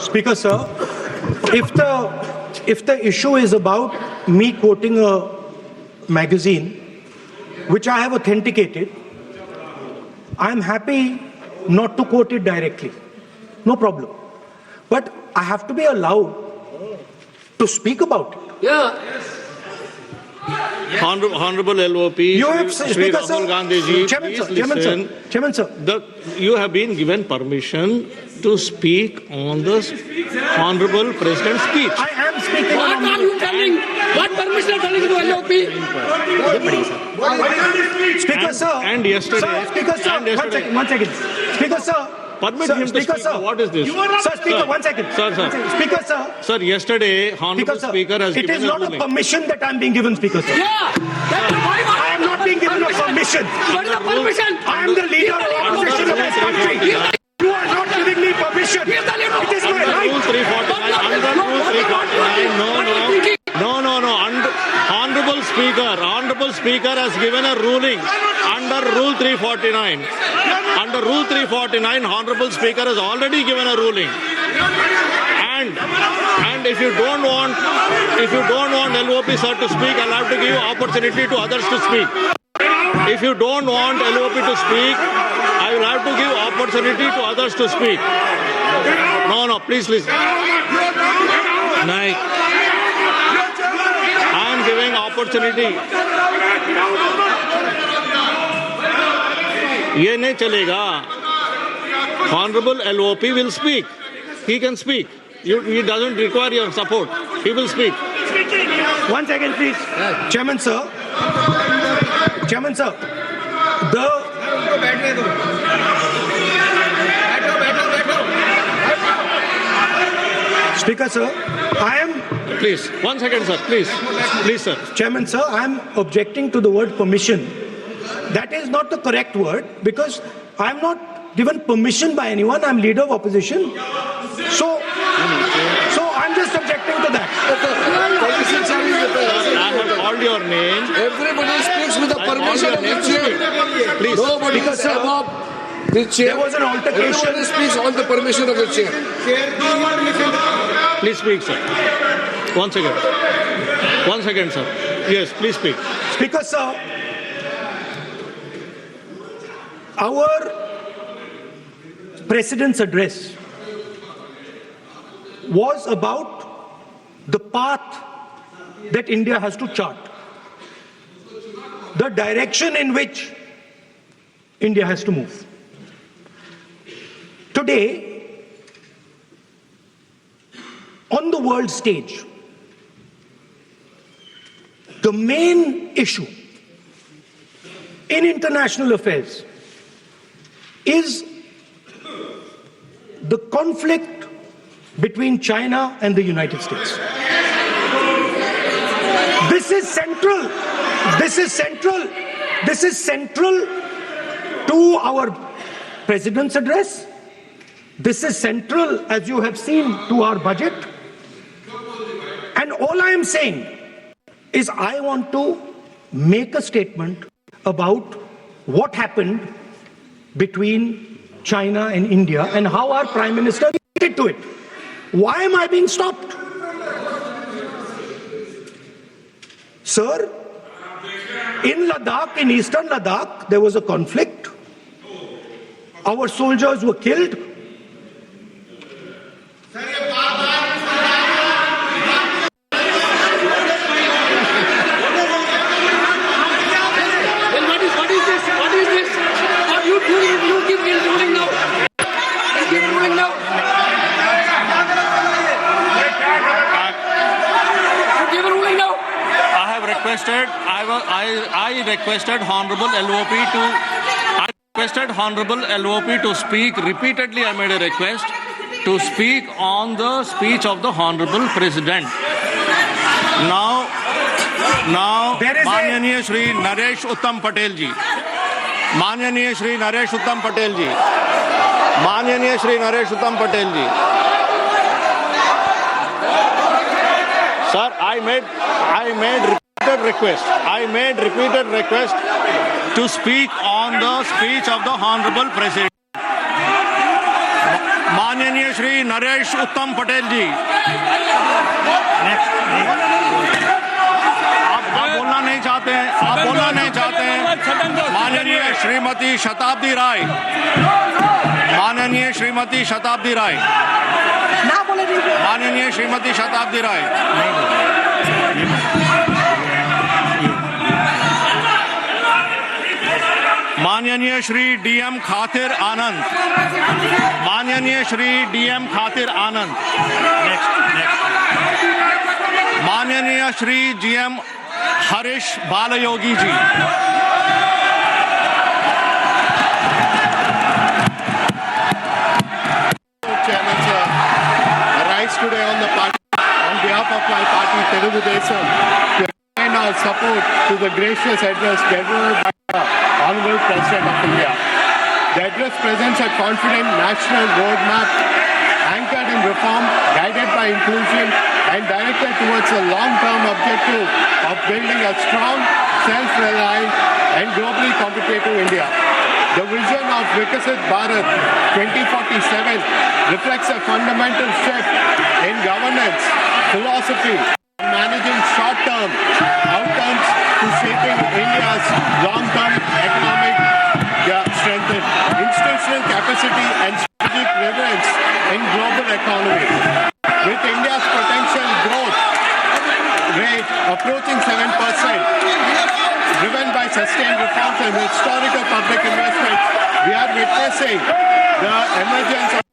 Speaker, sir, if the issue is about me quoting a magazine, which I have authenticated, I'm happy not to quote it directly. No problem. But I have to be allowed to speak about it. Yeah. Honorable LOP, You have, Shri Speaker, Rahul sir, Gandhi ji, Chairman, please sir, Chairman, listen. sir, Chairman, sir. You have been given permission to speak on the Honorable President's speech. I am speaking What on are you telling? What permission are telling to LOP? Speaker, sir. And yesterday- Sir, Speaker, sir. and yesterday- One second. Speaker, sir. Permit Sir, him to Speaker, speak. sir. What is this? Sir, Speaker, Sir. 1 second. Sir, sir. One second. Speaker, sir. Sir, yesterday, Honorable Speaker, sir. Speaker has It given is not a a ruling. permission that I'm being given, Speaker, sir. Yeah. I am not being given a permission. What is the permission? I am the leader of opposition of this country. You are not giving me permission. It is my Rule right. 349, under Rule 349, no. Honorable Speaker has given a ruling under Rule 349. Under Rule 349, Honorable Speaker has already given a ruling. And if you don't want LOP sir to speak, I'll have to give opportunity to others to speak. If you don't want LOP to speak, I will have to give opportunity to others to speak. No, please. Naik. I am giving opportunity. ये नहीं चलेगा. Honorable LOP will speak. He can speak. He doesn't require your support. He will speak. 1 second, please. Chairman, sir. Chairman, sir. Speaker, sir. I am... Please, 1 second, sir. Please, sir. Chairman, sir, I am objecting to the word permission. That is not the correct word because I am not given permission by anyone. I am leader of opposition. So I'm just objecting to that. I have called your name. Everybody speaks with the permission of the chair. Please. Nobody Because, is sir, above the chair. there was an altercation. Everybody speaks on the permission of the chair. Please speak, sir. 1 second. 1 second, sir. Yes, please speak. Speaker, sir, our President's address was about the path that India has to chart, the direction in which India has to move. Today, on the world stage, the main issue in international affairs is the conflict between China and the United States. This is central. This is central. This is central to our President's address. This is central, as you have seen, to our budget. And all I am saying is I want to make a statement about what happened between China and India and how our Prime Minister reacted to it. Why am I being stopped? Sir, in Ladakh, in eastern Ladakh, there was a conflict. Our soldiers were killed. Then what is this? What is this? What you doing? You give me ruling now. You give ruling now. You give a ruling now. I have requested, I requested Honorable LOP to speak. Repeatedly I made a request to speak on the speech of the Honorable President. Now, There is a- माननीय श्री नरेश उत्तम पटेल जी, माननीय श्री नरेश उत्तम पटेल जी, माननीय श्री नरेश उत्तम पटेल जी. Sir, I made repeated request to speak on the speech of the Honorable President. माननीय श्री नरेश उत्तम पटेल जी। आप बोलना नहीं चाहते हैं, आप बोलना नहीं चाहते हैं। माननीय श्रीमती शताब्दी राय, माननीय श्रीमती शताब्दी राय, माननीय श्रीमती शताब्दी राय। माननीय श्री डीएम खातिर आनंद, माननीय श्री डीएम खातिर आनंद। माननीय Shri GM Harish Balayogi ji. Chairman, sir, I rise today on behalf of my party, Telugu Desam, to extend our support to the gracious address delivered by the Honorable President of India. The address presents a confident national roadmap anchored in reform, guided by inclusion, and directed towards a long-term objective of building a strong, self-reliant, and globally competitive India. The vision of Vikasit Bharat 2047 reflects a fundamental shift in governance, philosophy, and managing short-term outcomes to shaping India's long-term economic strength, institutional capacity, and strategic relevance in global economy. With India's potential growth rate approaching 7%, driven by sustained reforms and historical public investments, we are witnessing the emergence of